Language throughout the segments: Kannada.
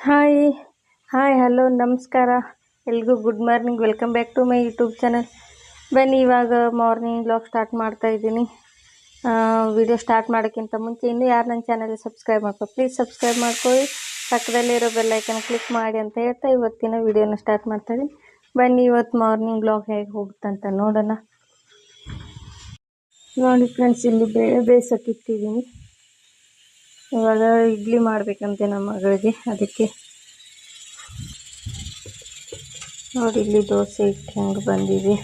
ಹಾಯ್ ಹಾಯ್ ಹಲೋ ನಮಸ್ಕಾರ ಎಲ್ರಿಗೂ good morning. Welcome back to my YouTube channel. ಬನ್ನಿ ಇವಾಗ ಮಾರ್ನಿಂಗ್ ಬ್ಲಾಗ್ ಸ್ಟಾರ್ಟ್ ಮಾಡ್ತಾ ಇದ್ದೀನಿ. ವಿಡಿಯೋ ಸ್ಟಾರ್ಟ್ ಮಾಡೋಕ್ಕಿಂತ ಮುಂಚೆ ಇನ್ನೂ ಯಾರು ನನ್ನ ಚಾನಲ್ಗೆ ಸಬ್ಸ್ಕ್ರೈಬ್ ಪ್ಲೀಸ್ ಸಬ್ಸ್ಕ್ರೈಬ್ ಮಾಡ್ಕೊಳ್ಳಿ, ಪಕ್ಕದಲ್ಲಿರೋ ಬೆಲ್ಲೈಕನ್ ಕ್ಲಿಕ್ ಮಾಡಿ ಅಂತ ಹೇಳ್ತಾ ಇವತ್ತಿನ ವಿಡಿಯೋನ ಸ್ಟಾರ್ಟ್ ಮಾಡ್ತಾ ಇದ್ದೀನಿ. ಬನ್ನಿ ಇವತ್ತು ಮಾರ್ನಿಂಗ್ ಬ್ಲಾಗ್ ಹೇಗೆ ಹೋಗುತ್ತಂತ ನೋಡೋಣ. ನೋಡಿ ಫ್ರೆಂಡ್ಸ್, ಇಲ್ಲಿ ಬೇಳೆ ಬೇಯಿಸೋಕ್ಕಿಟ್ಟಿದ್ದೀನಿ. ಇವಾಗ ಇಡ್ಲಿ ಮಾಡಬೇಕಂತೆ ನಮ್ಮ ಮಗಳಿಗೆ, ಅದಕ್ಕೆ ನೋಡಿ ಇಲ್ಲಿ ದೋಸೆ ಹಿಟ್ಟು ಹೆಂಗೆ ಬಂದಿದೆ,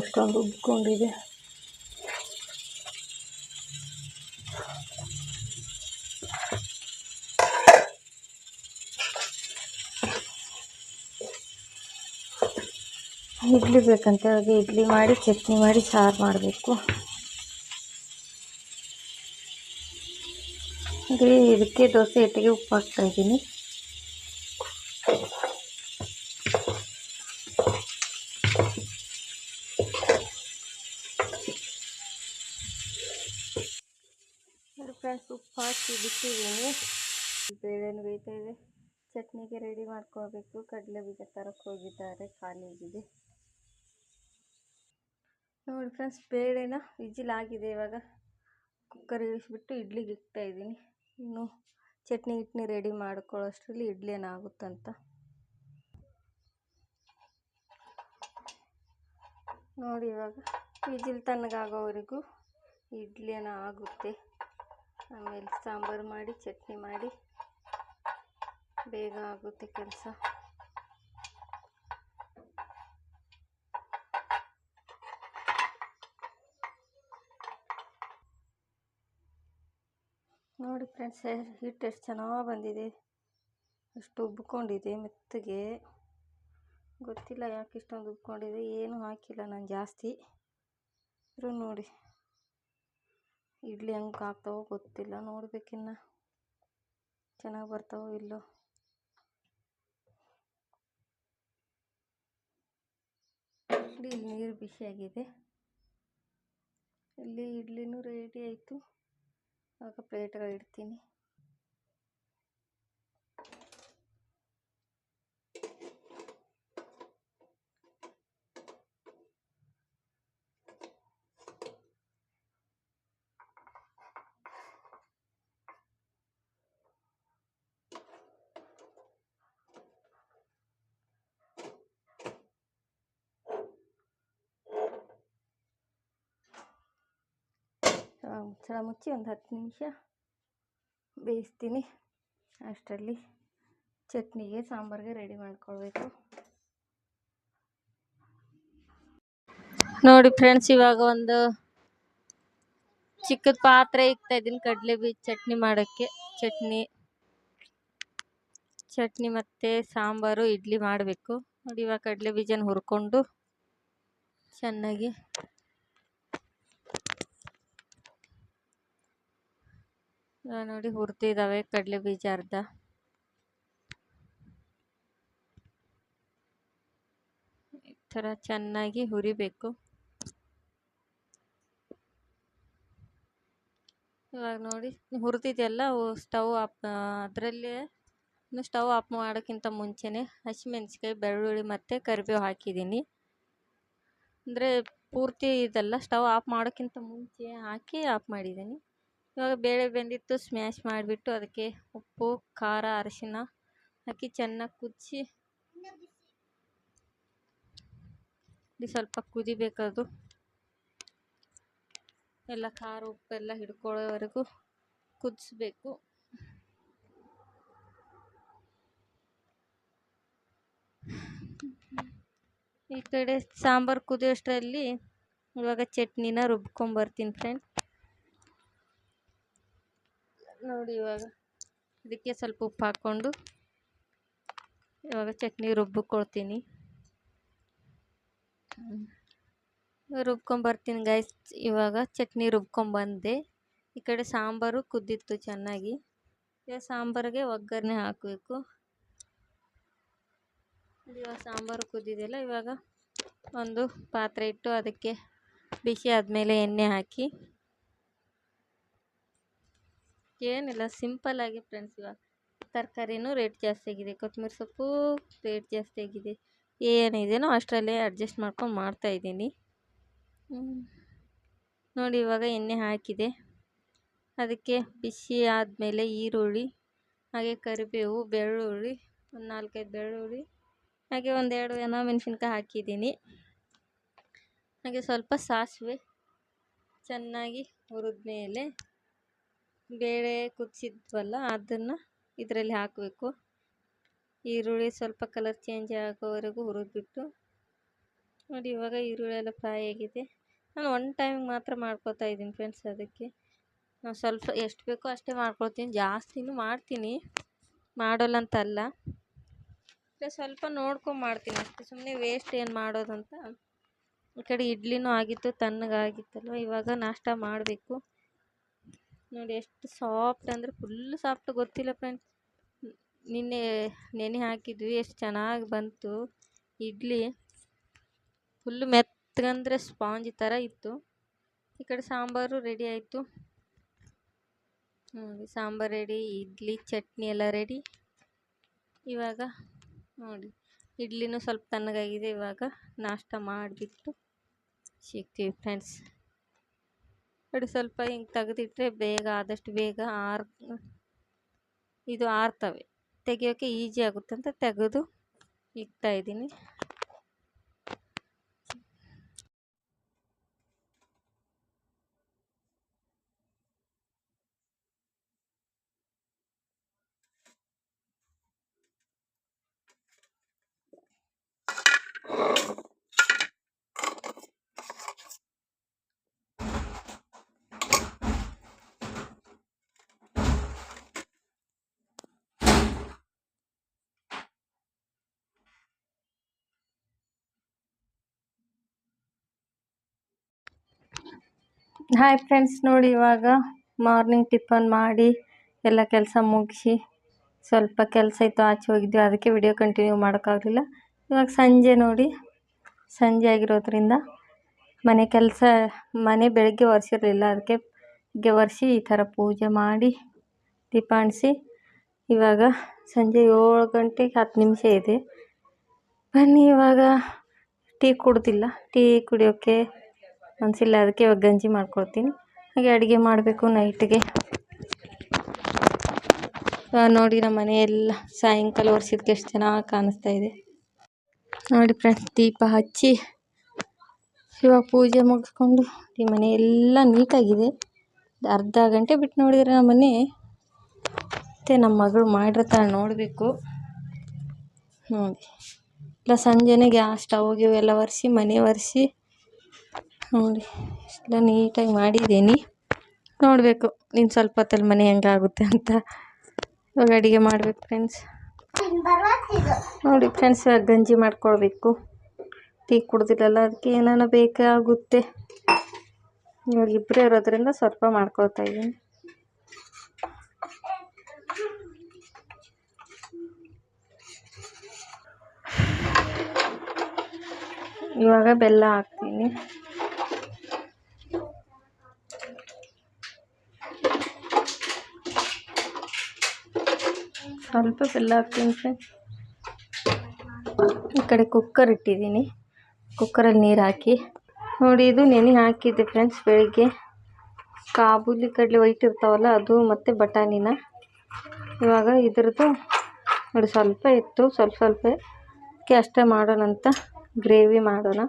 ಎಷ್ಟೊಂದು ಉಬ್ಕೊಂಡಿದೆ. ಇಡ್ಲಿ ಬೇಕಂತ ಹಾಗೆ ಇಡ್ಲಿ ಮಾಡಿ ಚಟ್ನಿ ಮಾಡಿ ಸಾರು ಮಾಡಬೇಕು. ಇದಕ್ಕೆ ದೋಸೆ ಹಿಟ್ಟಿಗೆ ಉಪ್ಪು ಹಾಕ್ತಾ ಇದ್ದೀನಿ. ಫ್ರೆಂಡ್ಸ್, ಉಪ್ಪು ಹಾಕಿ ಬಿಟ್ಟಿದ್ದೀನಿ. ಬೇಳೆನೂ ಬೇಯ್ತಾ ಇದೆ. ಚಟ್ನಿಗೆ ರೆಡಿ ಮಾಡ್ಕೋಬೇಕು. ಕಡಲೆ ಬೀಜ ತರಕ್ಕೆ ಹೋಗಿದ್ದಾರೆ ಕಾಲೇಜಿಗೆ. ನೋಡಿ ಫ್ರೆಂಡ್ಸ್, ಬೇಳೆನ ವಿಜಿಲ್ ಆಗಿದೆ. ಇವಾಗ ಕುಕ್ಕರ್ ಇಳಿಸ್ಬಿಟ್ಟು ಇಡ್ಲಿಗೆ ಇಡ್ತಾ ಇದ್ದೀನಿ. ಇನ್ನು ಚಟ್ನಿ ರೆಡಿ ಮಾಡ್ಕೊಳ್ಳೋಷ್ಟರಲ್ಲಿ ಇಡ್ಲಿ ಏನಾಗುತ್ತಂತ ನೋಡಿ. ಇವಾಗ ವಿಜಿಲ್ ತಣ್ಣಗಾಗೋವರೆಗೂ ಇಡ್ಲಿ ಆಗುತ್ತೆ. ಆಮೇಲೆ ಸಾಂಬಾರು ಮಾಡಿ ಚಟ್ನಿ ಮಾಡಿ ಬೇಗ ಆಗುತ್ತೆ ಕೆಲಸ. ನೋಡಿ ಫ್ರೆಂಡ್ಸ್, ಹಿಟ್ಟು ಎಷ್ಟು ಚೆನ್ನಾಗಿ ಬಂದಿದೆ, ಅಷ್ಟು ಉಬ್ಕೊಂಡಿದೆ ಮೆತ್ತಗೆ. ಗೊತ್ತಿಲ್ಲ ಯಾಕೆ ಇಷ್ಟೊಂದು ಉಬ್ಕೊಂಡಿದೆ, ಏನೂ ಹಾಕಿಲ್ಲ ನಾನು ಜಾಸ್ತಿ. ಇರು ನೋಡಿ, ಇಡ್ಲಿ ಹೆಂಗೆ ಆಗ್ತಾವೋ ಗೊತ್ತಿಲ್ಲ, ನೋಡ್ಬೇಕಿನ್ನ ಚೆನ್ನಾಗಿ ಬರ್ತಾವೋ ಇಲ್ಲೋ. ಇಲ್ಲಿ ನೀರು ಬಿಸಿಯಾಗಿದೆ. ಇಲ್ಲಿ ಇಡ್ಲಿನೂ ರೆಡಿ ಆಯಿತು. ಆಗ ಪ್ಲೇಟ್ಗಳು ಇಡ್ತೀನಿ. ಮುಚ್ಚಳ ಮುಚ್ಚಿ ಒಂದು 10 ನಿಮಿಷ ಬೇಯಿಸ್ತೀನಿ. ಅಷ್ಟರಲ್ಲಿ ಚಟ್ನಿಗೆ ಸಾಂಬಾರಿಗೆ ರೆಡಿ ಮಾಡ್ಕೊಳ್ಬೇಕು. ನೋಡಿ ಫ್ರೆಂಡ್ಸ್, ಇವಾಗ ಒಂದು ಚಿಕ್ಕದ ಪಾತ್ರೆ ಇಕ್ತಾ ಇದ್ದೀನಿ ಕಡಲೆ ಬೀಜ ಚಟ್ನಿ ಮಾಡೋಕ್ಕೆ. ಚಟ್ನಿ ಮತ್ತು ಸಾಂಬಾರು ಇಡ್ಲಿ ಮಾಡಬೇಕು. ನೋಡಿ, ಇವಾಗ ಕಡಲೆ ಬೀಜನ ಹುರ್ಕೊಂಡು ಚೆನ್ನಾಗಿ ನೋಡಿ ಹುರಿದಿದ್ದಾವೆ ಕಡಲೆ ಬೀಜ ಅರ್ಧ. ಈ ಥರ ಚೆನ್ನಾಗಿ ಹುರಿಬೇಕು. ಇವಾಗ ನೋಡಿ ಹುರಿದಿದೆಲ್ಲ ಸ್ಟವ್ ಆಫ್, ಅದರಲ್ಲೇ ಸ್ಟವ್ ಆಫ್ ಮಾಡೋಕ್ಕಿಂತ ಮುಂಚೆನೇ ಹಸಿಮೆಣ್ಸಿಕಾಯಿ, ಬೆಳ್ಳುಳ್ಳಿ ಮತ್ತು ಕರಿಬೇವು ಹಾಕಿದ್ದೀನಿ. ಅಂದರೆ ಪೂರ್ತಿ ಇದೆಲ್ಲ ಸ್ಟವ್ ಆಫ್ ಮಾಡೋಕ್ಕಿಂತ ಮುಂಚೆ ಹಾಕಿ ಆಫ್ ಮಾಡಿದ್ದೀನಿ. ಇವಾಗ ಬೇಳೆ ಬೆಂದಿತ್ತು, ಸ್ಮ್ಯಾಶ್ ಮಾಡಿಬಿಟ್ಟು ಅದಕ್ಕೆ ಉಪ್ಪು, ಖಾರ, ಅರಿಶಿನ ಹಾಕಿ ಚೆನ್ನಾಗಿ ಕುದಿಸಿ, ಸ್ವಲ್ಪ ಕುದಿಬೇಕದು. ಎಲ್ಲ ಖಾರ ಉಪ್ಪೆಲ್ಲ ಹಿಡ್ಕೊಳ್ಳೋವರೆಗೂ ಕುದಿಸ್ಬೇಕು. ಈ ಕಡೆ ಸಾಂಬಾರು ಕುದಿಯೋಷ್ಟರಲ್ಲಿ ಇವಾಗ ಚಟ್ನಿನ ರುಬ್ಕೊಂಬರ್ತೀನಿ ಫ್ರೆಂಡ್. ನೋಡಿ, ಇವಾಗ ಇದಕ್ಕೆ ಸ್ವಲ್ಪ ಉಪ್ಪು ಹಾಕ್ಕೊಂಡು ಇವಾಗ ಚಟ್ನಿ ರುಬ್ಬಿಕೊಳ್ತೀನಿ. ರುಬ್ಕೊಂಬರ್ತೀನಿ ಗೈಸ್. ಇವಾಗ ಚಟ್ನಿ ರುಬ್ಕೊಂಬಂದೆ. ಈ ಕಡೆ ಸಾಂಬಾರು ಕುದ್ದಿತ್ತು ಚೆನ್ನಾಗಿ. ಇವಾಗ ಸಾಂಬಾರಿಗೆ ಒಗ್ಗರಣೆ ಹಾಕಬೇಕು. ಇವಾಗ ಸಾಂಬಾರು ಕುದ್ದಿದೆಯಲ್ಲ, ಇವಾಗ ಒಂದು ಪಾತ್ರೆ ಇಟ್ಟು ಅದಕ್ಕೆ ಬಿಸಿ ಆದಮೇಲೆ ಎಣ್ಣೆ ಹಾಕಿ, ಏನಿಲ್ಲ ಸಿಂಪಲ್ಲಾಗಿ ಫ್ರೆಂಡ್ಸ್, ಇವಾಗ ತರಕಾರಿನೂ ರೇಟ್ ಜಾಸ್ತಿ ಆಗಿದೆ, ಕೊತ್ತಂಬರಿ ಸೊಪ್ಪು ರೇಟ್ ಜಾಸ್ತಿ ಆಗಿದೆ. ಏನಿದೆಯೋ ಅಷ್ಟರಲ್ಲೇ ಅಡ್ಜಸ್ಟ್ ಮಾಡ್ಕೊಂಡು ಮಾಡ್ತಾಯಿದ್ದೀನಿ. ನೋಡಿ ಇವಾಗ ಎಣ್ಣೆ ಹಾಕಿದೆ, ಅದಕ್ಕೆ ಬಿಸಿ ಆದಮೇಲೆ ಈರುಳ್ಳಿ, ಹಾಗೆ ಕರಿಬೇವು, ಬೆಳ್ಳುಳ್ಳಿ, ಒಂದು 4-5 ಬೆಳ್ಳುಳ್ಳಿ, ಹಾಗೆ ಒಂದೆರಡು ಮೆಣಸಿನ್ಕಾಯಿ ಹಾಕಿದ್ದೀನಿ. ಹಾಗೆ ಸ್ವಲ್ಪ ಸಾಸಿವೆ ಚೆನ್ನಾಗಿ ಹುರಿದ್ಮೇಲೆ ಬೇಳೆ ಕುದಿಸಿದ್ವಲ್ಲ ಅದನ್ನು ಇದರಲ್ಲಿ ಹಾಕಬೇಕು. ಈರುಳ್ಳಿ ಸ್ವಲ್ಪ ಕಲರ್ ಚೇಂಜ್ ಆಗೋವರೆಗೂ ಹುರಿದ್ಬಿಟ್ಟು ನೋಡಿ ಇವಾಗ ಈರುಳ್ಳಿ ಎಲ್ಲ ಫ್ರೈ ಆಗಿದೆ. ನಾನು ಒನ್ ಟೈಮ್ ಮಾತ್ರ ಮಾಡ್ಕೊತಾ ಇದ್ದೀನಿ ಫ್ರೆಂಡ್ಸ್. ಅದಕ್ಕೆ ನಾನು ಸ್ವಲ್ಪ ಎಷ್ಟು ಬೇಕೋ ಅಷ್ಟೇ ಮಾಡ್ಕೊಳ್ತೀನಿ, ಜಾಸ್ತಿನೂ ಮಾಡ್ತೀನಿ, ಮಾಡೋಲ್ಲ ಅಂತಲ್ಲ, ಸ್ವಲ್ಪ ನೋಡ್ಕೊಂಡು ಮಾಡ್ತೀನಿ ಅಷ್ಟೇ, ಸುಮ್ಮನೆ ವೇಸ್ಟ್ ಏನು ಮಾಡೋದಂತ. ಈ ಕಡೆ ಇಡ್ಲಿನೂ ಆಗಿತ್ತು, ತಣ್ಣಗಾಗಿತ್ತಲ್ವ, ಇವಾಗ ನಾಷ್ಟ ಮಾಡಬೇಕು. ನೋಡಿ ಎಷ್ಟು ಸಾಫ್ಟ್ ಅಂದರೆ ಫುಲ್ ಸಾಫ್ಟ್, ಗೊತ್ತಿಲ್ಲ ಫ್ರೆಂಡ್ಸ್. ನಿನ್ನೆ ನೆನೆ ಹಾಕಿದ್ವಿ, ಎಷ್ಟು ಚೆನ್ನಾಗಿ ಬಂತು ಇಡ್ಲಿ, ಫುಲ್ಲು ಮೆತ್ತಗಂದರೆ ಸ್ಪಾಂಜ್ ಥರ ಇತ್ತು. ಈ ಕಡೆ ಸಾಂಬಾರು ರೆಡಿ ಆಯಿತು. ನೋಡಿ ಸಾಂಬಾರು ರೆಡಿ, ಇಡ್ಲಿ ಚಟ್ನಿ ಎಲ್ಲ ರೆಡಿ. ಇವಾಗ ನೋಡಿ ಇಡ್ಲಿನೂ ಸ್ವಲ್ಪ ತಣ್ಣಗಾಗಿದೆ, ಇವಾಗ ನಾಷ್ಟ ಮಾಡಿಬಿಟ್ಟು ಸಿಗ್ತೀವಿ ಫ್ರೆಂಡ್ಸ್. ನೋಡಿ ಸ್ವಲ್ಪ ಹಿಂಗೆ ತೆಗೆದಿಟ್ರೆ ಬೇಗ, ಆದಷ್ಟು ಬೇಗ ಇದು ಆರ್ತವೆ, ತೆಗಿಯೋಕ್ಕೆ ಈಸಿ ಆಗುತ್ತೆ ಅಂತ ತೆಗೆದು ಇಡ್ತಾಯಿದ್ದೀನಿ. ಹಾಯ್ ಫ್ರೆಂಡ್ಸ್, ನೋಡಿ ಇವಾಗ ಮಾರ್ನಿಂಗ್ ಟಿಫನ್ ಮಾಡಿ ಎಲ್ಲ ಕೆಲಸ ಮುಗಿಸಿ ಸ್ವಲ್ಪ ಕೆಲಸ ಇತ್ತು, ಆಚೆ ಹೋಗಿದ್ವಿ, ಅದಕ್ಕೆ ವಿಡಿಯೋ ಕಂಟಿನ್ಯೂ ಮಾಡೋಕ್ಕಾಗಲಿಲ್ಲ. ಇವಾಗ ಸಂಜೆ ನೋಡಿ, ಸಂಜೆ ಆಗಿರೋದ್ರಿಂದ ಮನೆ ಬೆಳಗ್ಗೆ ಒರೆಸಿರಲಿಲ್ಲ, ಅದಕ್ಕೆ ಒರೆಸಿ ಈ ಥರ ಪೂಜೆ ಮಾಡಿ ದೀಪ ಅಂಟಿಸಿ ಇವಾಗ ಸಂಜೆ 7 ಗಂಟೆ 10 ನಿಮಿಷ ಇದೆ. ಬನ್ನಿ, ಇವಾಗ ಟೀ ಕುಡ್ದಿಲ್ಲ, ಟೀ ಕುಡಿಯೋಕ್ಕೆ ಮನಸ್ಸಿಲ್ಲ, ಅದಕ್ಕೆ ಇವಾಗ ಗಂಜಿ ಮಾಡ್ಕೊಳ್ತೀನಿ. ಹಾಗೆ ಅಡುಗೆ ಮಾಡಬೇಕು ನೈಟ್ಗೆ. ನೋಡಿ ನಮ್ಮ ಮನೆಯೆಲ್ಲ ಸಾಯಂಕಾಲ ಒರೆಸಿದ್ಕೆ ಎಷ್ಟು ಚೆನ್ನಾಗಿ ಕಾಣಿಸ್ತಾ ಇದೆ ನೋಡಿ ಫ್ರೆಂಡ್ಸ್. ದೀಪ ಹಚ್ಚಿ ಇವಾಗ ಪೂಜೆ ಮುಗಿಸ್ಕೊಂಡು ಈ ಮನೆ ಎಲ್ಲ ನೀಟಾಗಿದೆ. ಅರ್ಧ ಗಂಟೆ ಬಿಟ್ಟು ನೋಡಿದರೆ ನಮ್ಮ ಮನೆ ಮತ್ತು ನಮ್ಮ ಮಗಳು ಮಾಡಿರ್ತಾಳೆ ನೋಡಬೇಕು. ನೋಡಿ ಇಲ್ಲ ಸಂಜೆನೇ ಗ್ಯಾಸ್ ಸ್ಟವ್ ಎಲ್ಲ ಒರೆಸಿ ಮನೆ ಒರೆಸಿ ನೋಡಿ ಇಷ್ಟೆಲ್ಲ ನೀಟಾಗಿ ಮಾಡಿದ್ದೀನಿ. ನೋಡಬೇಕು ಇನ್ನು ಸ್ವಲ್ಪ ಹೊತ್ತಲ್ಲಿ ಮನೆ ಹೆಂಗಾಗುತ್ತೆ ಅಂತ. ಇವಾಗ ಅಡುಗೆ ಮಾಡಬೇಕು ಫ್ರೆಂಡ್ಸ್. ನೋಡಿ ಫ್ರೆಂಡ್ಸ್, ಇವಾಗ ಗಂಜಿ ಮಾಡ್ಕೊಳ್ಬೇಕು. ಟೀ ಕುಡ್ದಿಲ್ಲಲ್ಲ, ಅದಕ್ಕೆ ಏನಾನ ಬೇಕಾಗುತ್ತೆ. ಇವಾಗ ಇಬ್ಬರೇ ಇರೋದ್ರಿಂದ ಸ್ವಲ್ಪ ಮಾಡ್ಕೊಳ್ತಾ ಇದ್ದೀನಿ. ಇವಾಗ ಬೆಲ್ಲ ಹಾಕ್ತೀನಿ. ಸ್ವಲ್ಪ ಬೆಲ್ಲ ಹಾಕ್ತೀನಿ ಫ್ರೆಂಡ್ಸ್. ಈ ಕಡೆ ಕುಕ್ಕರ್ ಇಟ್ಟಿದ್ದೀನಿ, ಕುಕ್ಕರಲ್ಲಿ ನೀರು ಹಾಕಿ ನೋಡಿ. ಇದು ನೆನೆ ಹಾಕಿದ್ದೆ ಫ್ರೆಂಡ್ಸ್ ಬೆಳಿಗ್ಗೆ, ಕಾಬೂಲಿ ಕಡಲೆ ವೈಟ್ ಇರ್ತಾವಲ್ಲ ಅದು, ಮತ್ತು ಬಟಾಣಿನ. ಇವಾಗ ಇದ್ರದ್ದು ನೋಡಿ ಸ್ವಲ್ಪ ಇತ್ತು, ಸ್ವಲ್ಪಕ್ಕೆ ಅಷ್ಟೇ ಮಾಡೋಣ ಅಂತ ಗ್ರೇವಿ ಮಾಡೋಣ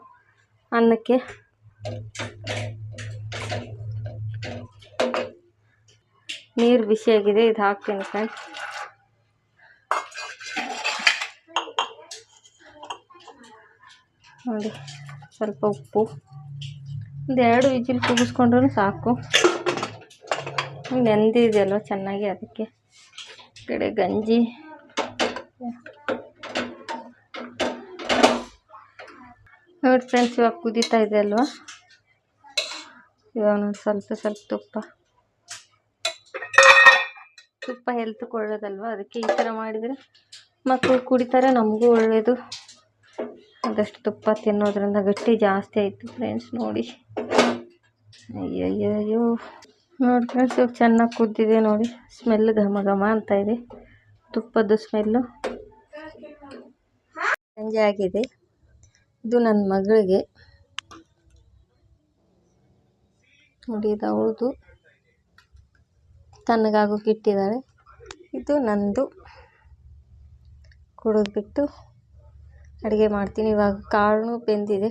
ಅನ್ನಕ್ಕೆ. ನೀರು ಬಿಸಿಯಾಗಿದೆ, ಇದು ಹಾಕ್ತೀನಿ ಫ್ರೆಂಡ್ಸ್. ನೋಡಿ ಸ್ವಲ್ಪ ಉಪ್ಪು, ಒಂದು 2 ವಿಜಿಲ್ ಕೂಗಿಸ್ಕೊಂಡ್ರೂ ಸಾಕು. ನೆಂದಿದೆಯಲ್ವ ಚೆನ್ನಾಗಿ, ಅದಕ್ಕೆ. ಈ ಕಡೆ ಗಂಜಿ ನೋಡಿ ಫ್ರೆಂಡ್ಸ್, ಇವಾಗ ಕುದೀತಾ ಇದೆ ಅಲ್ವಾ. ಇವಾಗ ನೋಡಿ ಸ್ವಲ್ಪ ತುಪ್ಪ ಹೆಲ್ತ್ಗೆ ಒಳ್ಳೇದಲ್ವ, ಅದಕ್ಕೆ ಈ ಥರ ಮಾಡಿದರೆ ಮಕ್ಕಳು ಕುಡಿತಾರೆ, ನಮಗೂ ಒಳ್ಳೆಯದು. ಅದಷ್ಟು ತುಪ್ಪ ತಿನ್ನೋದ್ರಿಂದ ಗಟ್ಟಿ ಜಾಸ್ತಿ ಆಯಿತು ಫ್ರೆಂಡ್ಸ್. ನೋಡಿ ಅಯ್ಯಯ್ಯೋ ನೋಡಿ ಫ್ರೆಂಡ್ಸ್, ಇವಾಗ ಚೆನ್ನಾಗಿ ಕುದ್ದಿದೆ ನೋಡಿ, ಸ್ಮೆಲ್ ಘಮ ಘಮ ಅಂತ ಇದೆ. ತುಪ್ಪದ ಸ್ಮೆಲ್ಲು. ಸಂಜೆ ಆಗಿದೆ. ಇದು ನನ್ನ ಮಗಳಿಗೆ ನೋಡಿ, ಇದು ಅವಳದು ತಣ್ಣಗಾಗೋಕೆ ಇಟ್ಟಿದ್ದಾಳೆ. ಇದು ನಂದು ಕುಡಿದ್ಬಿಟ್ಟು ಅಡುಗೆ ಮಾಡ್ತೀನಿ. ಇವಾಗ ಕಾಳು ಬೆಂದಿದೆ,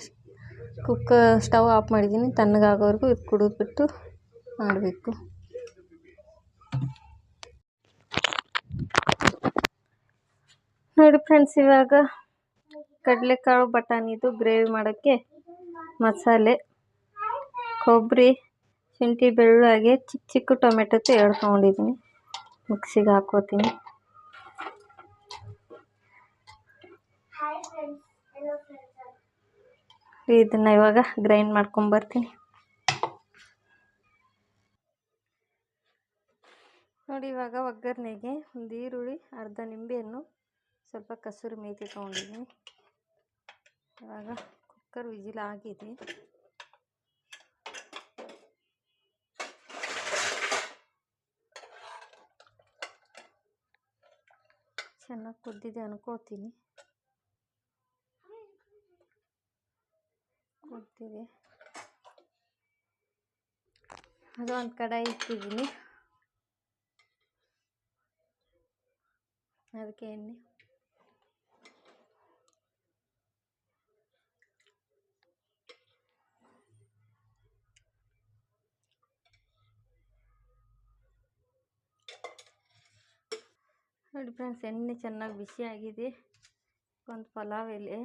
ಸ್ಟವ್ ಆಫ್ ಮಾಡಿದ್ದೀನಿ. ತಣ್ಣಗಾಗೋವರೆಗೂ ಇದು ಕುಡಿದ್ಬಿಟ್ಟು ಮಾಡಬೇಕು. ನೋಡಿ ಫ್ರೆಂಡ್ಸ್, ಇವಾಗ ಕಡಲೆಕಾಳು ಬಟಾಣಿದು ಗ್ರೇವಿ ಮಾಡೋಕ್ಕೆ ಮಸಾಲೆ, ಕೊಬ್ಬರಿ, ಶುಂಠಿ, ಬೆಳ್ಳುಳ್ಳಿ, ಚಿಕ್ಕ ಚಿಕ್ಕ ಟೊಮೆಟೊ ತೊಗೊಂಡಿದ್ದೀನಿ. ಮಿಕ್ಸಿಗೆ ಹಾಕೋತೀನಿ. ಇದನ್ನು ಇವಾಗ ಗ್ರೈಂಡ್ ಮಾಡ್ಕೊಂಬರ್ತೀನಿ. ನೋಡಿ, ಇವಾಗ ಒಗ್ಗರಣೆಗೆ ಒಂದು ಈರುಳ್ಳಿ, ಅರ್ಧ ನಿಂಬೆಹಣ್ಣು, ಸ್ವಲ್ಪ ಕಸೂರಿ ಮೇಥಿ ತೊಗೊಂಡಿದ್ದೀನಿ. ಇವಾಗ ಕುಕ್ಕರ್ ವಿಜಿಲ್ ಆಗಿದೆ. ಚೆನ್ನಾಗಿ ಕುದ್ದಿದೆ ಅನ್ಕೋತೀನಿ. ಕುದ್ದಿದೆ. ಅದು ಒಂದು ಕಡಾಯಿ ಇಟ್ಟಿದ್ದೀನಿ. ಅದಕ್ಕೆ ಎಣ್ಣೆ, ನೋಡಿ ಫ್ರೆಂಡ್ಸ್, ಎಣ್ಣೆ ಚೆನ್ನಾಗಿ ಬಿಸಿ ಆಗಿದೆ. ಒಂದು ಪಲಾವ್ ಎಲೆ,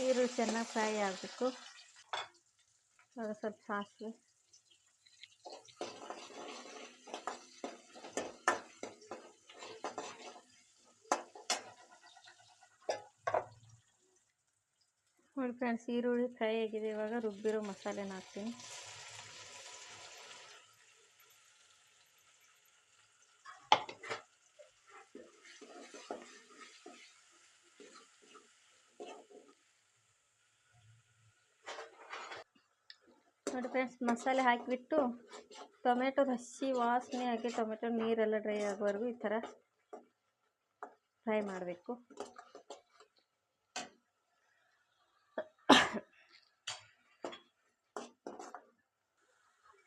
ಈರುಳ್ಳಿ ಚೆನ್ನಾಗಿ ಫ್ರೈ ಆಗಬೇಕು. ಇವಾಗ ಸ್ವಲ್ಪ ಸಾಸಿವೆ, ನೋಡಿ ಫ್ರೆಂಡ್ಸ್, ಈರುಳ್ಳಿ ಫ್ರೈ ಆಗಿದೆ. ಇವಾಗ ರುಬ್ಬಿರೋ ಮಸಾಲೆನ ಹಾಕ್ತೀನಿ. ನೋಡಿ ಫ್ರೆಂಡ್ಸ್, ಮಸಾಲೆ ಹಾಕಿಬಿಟ್ಟು ಟೊಮೆಟೊ ಹಸಿ ವಾಸನೆ ಆಗಿ ಟೊಮೆಟೊ ನೀರೆಲ್ಲ ಡ್ರೈ ಆಗೋವರೆಗೂ ಈ ಥರ ಫ್ರೈ ಮಾಡಬೇಕು.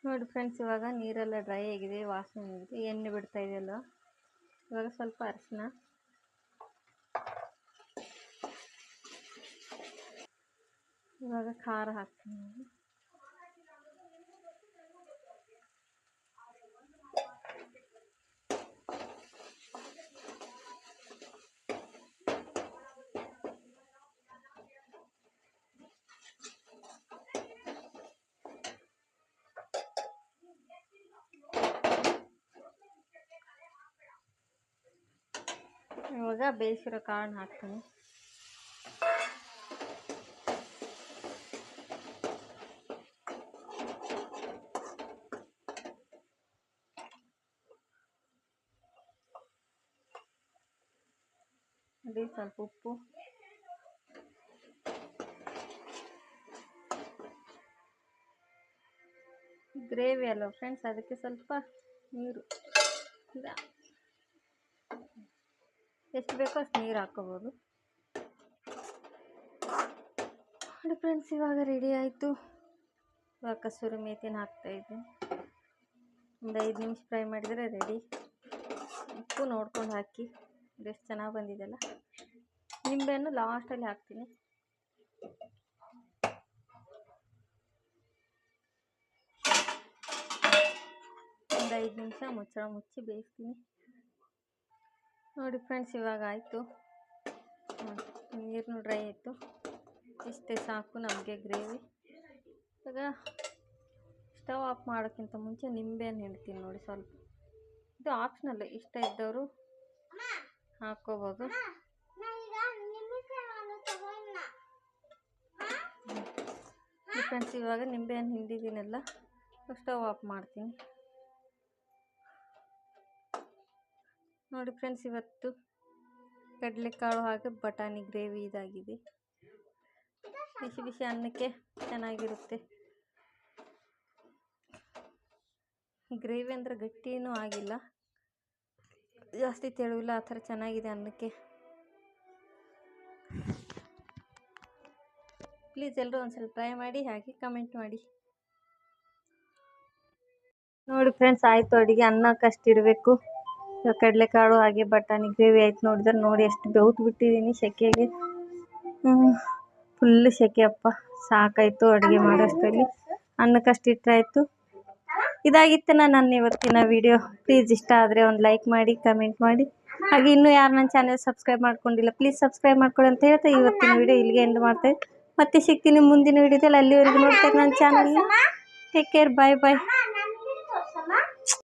ನೋಡಿ ಫ್ರೆಂಡ್ಸ್, ಇವಾಗ ನೀರೆಲ್ಲ ಡ್ರೈ ಆಗಿದೆ, ವಾಸನೆ ಆಗಿದೆ, ಎಣ್ಣೆ ಬಿಡ್ತಾ ಇದೆಯಲ್ಲ. ಇವಾಗ ಸ್ವಲ್ಪ ಅರಿಶಿನ, ಇವಾಗ ಖಾರ ಹಾಕ್ತೀನಿ. ಇವಾಗ ಬೇಯಿಸಿರೋ ಕಾಳನ್ನ ಹಾಕ್ತೀನಿ. ಅದೇ ಸ್ವಲ್ಪ ಉಪ್ಪು, ಗ್ರೇವಿ ಅಲ್ವ ಫ್ರೆಂಡ್ಸ್, ಅದಕ್ಕೆ ಸ್ವಲ್ಪ ನೀರು, ಎಷ್ಟು ಬೇಕೋ ಅಷ್ಟು ನೀರು ಹಾಕ್ಕೋಬೋದು. ನೋಡಿ ಫ್ರೆಂಡ್ಸ್, ಇವಾಗ ರೆಡಿ ಆಯಿತು. ಇವಾಗ ಕಸೂರಿ ಮೇಥಿನ ಹಾಕ್ತಾಯಿದ್ದೀನಿ. ಒಂದು 5 ನಿಮಿಷ ಫ್ರೈ ಮಾಡಿದರೆ ರೆಡಿ. ಉಪ್ಪು ನೋಡ್ಕೊಂಡು ಹಾಕಿ, ಎಷ್ಟು ಚೆನ್ನಾಗಿ ಬಂದಿದೆಯಲ್ಲ. ನಿಂಬೆಹಣ್ಣು ಲಾಸ್ಟಲ್ಲಿ ಹಾಕ್ತೀನಿ. ಒಂದು 5 ನಿಮಿಷ ಮುಚ್ಚಳ ಮುಚ್ಚಿ ಬೇಯಿಸ್ತೀನಿ. ನೋಡಿ ಫ್ರೆಂಡ್ಸ್, ಇವಾಗ ಆಯಿತು. ನೀರು ಡ್ರೈ ಆಯಿತು. ಇಷ್ಟೇ ಸಾಕು ನಮಗೆ ಗ್ರೇವಿ. ಇವಾಗ ಸ್ಟವ್ ಆಫ್ ಮಾಡೋಕ್ಕಿಂತ ಮುಂಚೆ ನಿಂಬೆಹಣ್ಣು ಹಿಂಡ್ತೀನಿ ನೋಡಿ ಸ್ವಲ್ಪ. ಇದು ಆಪ್ಷನಲ್, ಇಷ್ಟ ಇದ್ದವರು ಹಾಕ್ಕೋಬೋದು. ಫ್ರೆಂಡ್ಸ್, ಇವಾಗ ನಿಂಬೆಹಣ್ಣು ಹಿಂಡಿದ್ದೀನಲ್ಲ, ಸ್ಟವ್ ಆಫ್ ಮಾಡ್ತೀನಿ. ನೋಡಿ ಫ್ರೆಂಡ್ಸ್, ಇವತ್ತು ಕಡಲೆಕಾಳು ಹಾಗೆ ಬಟಾಣಿ ಗ್ರೇವಿ ಇದಾಗಿದೆ. ಬಿಸಿ ಬಿಸಿ ಅನ್ನಕ್ಕೆ ಚೆನ್ನಾಗಿರುತ್ತೆ. ಗ್ರೇವಿ ಅಂದರೆ ಗಟ್ಟಿನೂ ಆಗಿಲ್ಲ, ಜಾಸ್ತಿ ತೆಳುವಿಲ್ಲ, ಆ ಥರ ಚೆನ್ನಾಗಿದೆ ಅನ್ನಕ್ಕೆ. ಪ್ಲೀಸ್ ಎಲ್ಲರೂ ಒಂದ್ಸಲ ಟ್ರೈ ಮಾಡಿ, ಹಾಗೆ ಕಮೆಂಟ್ ಮಾಡಿ. ನೋಡಿ ಫ್ರೆಂಡ್ಸ್, ಆಯಿತು ಅಡುಗೆ. ಅನ್ನಕ್ಕಷ್ಟು ಇಡಬೇಕು. ಕಡಲೆಕಾಳು ಹಾಗೆ ಬಟಾಣಿ ಗ್ರೇವಿ ಆಯ್ತು. ನೋಡಿದ್ರೆ ನೋಡಿ ಎಷ್ಟು ಬೆವ್ತು ಬಿಟ್ಟಿದ್ದೀನಿ ಸೆಕೆಗೆ. ಫುಲ್ ಸೆಕೆ ಅಪ್ಪ, ಸಾಕಾಯಿತು ಅಡುಗೆ ಮಾಡೋಷ್ಟರಲ್ಲಿ. ಅನ್ನಕ್ಕಷ್ಟು ಇಟ್ಟರೆ ಆಯಿತು. ಇದಾಗಿತ್ತು ನನ್ನ ಇವತ್ತಿನ ವಿಡಿಯೋ. ಪ್ಲೀಸ್ ಇಷ್ಟ ಆದರೆ ಒಂದು ಲೈಕ್ ಮಾಡಿ, ಕಮೆಂಟ್ ಮಾಡಿ. ಹಾಗೆ ಇನ್ನೂ ಯಾರು ನನ್ನ ಚಾನೆಲ್ ಸಬ್ಸ್ಕ್ರೈಬ್ ಮಾಡ್ಕೊಂಡಿಲ್ಲ, ಪ್ಲೀಸ್ ಸಬ್ಸ್ಕ್ರೈಬ್ ಮಾಡ್ಕೊಳ್ಳಿ ಅಂತ ಹೇಳ್ತಾ ಇವತ್ತಿನ ವಿಡಿಯೋ ಇಲ್ಲಿಗೆ ಎಂಡ್ ಮಾಡ್ತೇವೆ. ಮತ್ತೆ ಸಿಗ್ತೀನಿ ಮುಂದಿನ ವಿಡಿಯೋದಲ್ಲಿ. ಅಲ್ಲಿವರೆಗೂ ನೋಡ್ತಾರೆ ನನ್ನ ಚಾನಲ್ನ. ಟೇಕ್ ಕೇರ್, ಬಾಯ್ ಬಾಯ್.